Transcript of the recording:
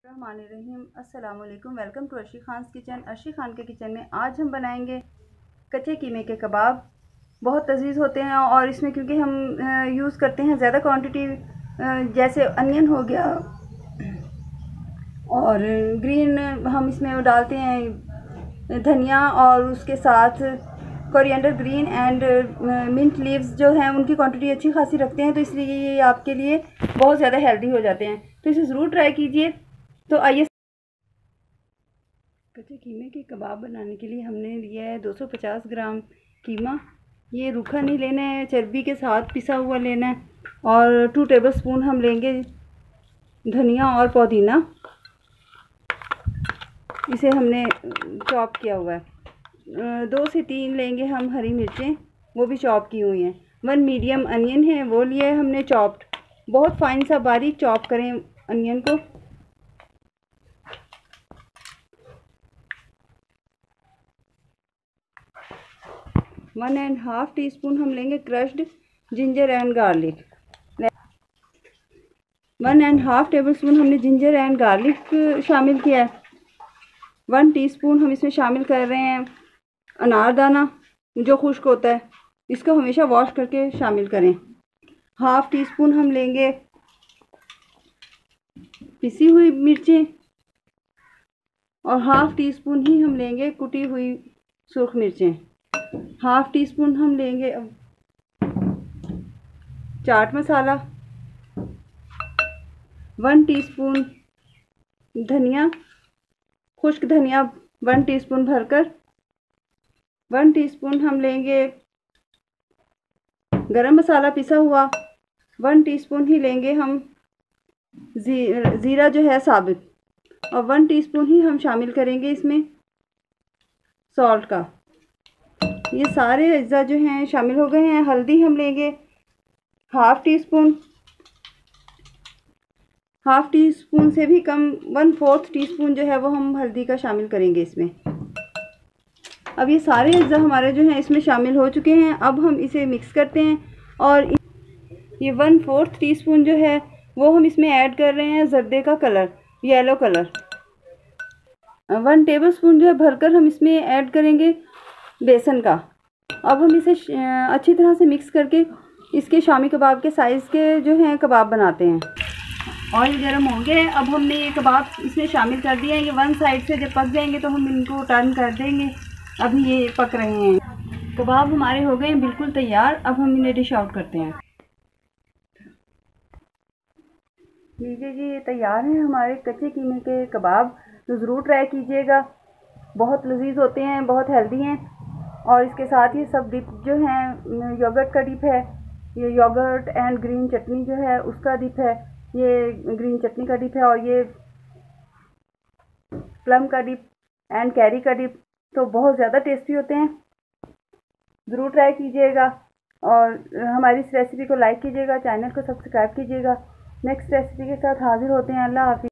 बिस्मिल्लाहिर्रहमानिर्रहीम। अस्सलाम वालेकुम। Welcome to Arshi Khan kitchen. Arshi Khan के किचन में आज हम बनाएंगे कच्चे कीमे के कबाब। बहुत लजीज होते हैं और इसमें क्योंकि हम यूज़ करते हैं ज़्यादा क्वांटिटी, जैसे अनियन हो गया और ग्रीन हम इसमें डालते हैं धनिया, और उसके साथ coriander green and mint leaves जो हैं उनकी क्वांटिटी अच्छी खासी रखते हैं, तो इसलिए ये आपके लिए बहुत ज़्यादा हेल्दी हो जाते हैं। तो इसे ज़रूर ट्राई कीजिए। तो आइए, कच्चे कीमे के कबाब बनाने के लिए हमने लिया है 250 ग्राम कीमा। ये रूखा नहीं लेना है, चर्बी के साथ पिसा हुआ लेना है। और 2 टेबलस्पून हम लेंगे धनिया और पुदीना, इसे हमने चॉप किया हुआ है। 2 से 3 लेंगे हम हरी मिर्चें, वो भी चॉप की हुई हैं। 1 मीडियम अनियन है, वो लिया है हमने चॉप्ड। बहुत फाइन सा बारीक चॉप करें अनियन को। 1.5 टीस्पून हम लेंगे crushed ginger and garlic. 1.5 tablespoon हमने जिंजर एंड गार्लिक शामिल किया है। 1 टीस्पून हम इसमें शामिल कर रहे हैं अनारदाना, जो खुश्क होता है, इसको हमेशा वॉश करके शामिल करें। 1/2 टीस्पून हम लेंगे पिसी हुई मिर्चें, और 1/2 टीस्पून ही हम लेंगे कुटी हुई सुर्ख मिर्चें। 1/2 टीस्पून हम लेंगे चाट मसाला। 1 टीस्पून धनिया, खुश्क धनिया 1 टीस्पून भरकर। 1 टीस्पून हम लेंगे गरम मसाला पिसा हुआ। 1 टीस्पून ही लेंगे हम ज़ीरा जो है साबित, और 1 टीस्पून ही हम शामिल करेंगे इसमें सॉल्ट का। ये सारे अज्जा जो हैं शामिल हो गए हैं। हल्दी हम लेंगे 1/2 टीस्पून, 1/2 टीस्पून से भी कम, 1/4 टीस्पून जो है वो हम हल्दी का शामिल करेंगे इसमें। अब ये सारे अज्जा हमारे जो हैं इसमें शामिल हो चुके हैं। अब हम इसे मिक्स करते हैं, और ये 1/4 टीस्पून जो है वो हम इसमें ऐड कर रहे हैं जर्दे का कलर, येलो कलर। 1 टेबलस्पून जो है भरकर हम इसमें ऐड करेंगे बेसन का। अब हम इसे अच्छी तरह से मिक्स करके इसके शामी कबाब के साइज़ के जो हैं कबाब बनाते हैं। ऑयल गर्म हो गया है। अब हमने ये कबाब इसमें शामिल कर दिया है। ये 1 साइड से जब पक जाएंगे तो हम इनको टर्न कर देंगे। अभी ये पक रहे हैं। कबाब हमारे हो गए हैं बिल्कुल तैयार। अब हम इन्हें डिश आउट करते हैं। लीजिए जी, ये तैयार हैं हमारे कच्चे कीमे के कबाब। तो ज़रूर ट्राई कीजिएगा। बहुत लजीज होते हैं, बहुत हेल्दी हैं। और इसके साथ ही सब डिप जो हैं, योगर्ट का डिप है, ये योगर्ट एंड ग्रीन चटनी जो है उसका डिप है, ये ग्रीन चटनी का डिप है, और ये प्लम का डिप एंड कैरी का डिप। तो बहुत ज़्यादा टेस्टी होते हैं। ज़रूर ट्राई कीजिएगा, और हमारी इस रेसिपी को लाइक कीजिएगा, चैनल को सब्सक्राइब कीजिएगा। नेक्स्ट रेसिपी के साथ हाजिर होते हैं। अल्लाह हाफिज़।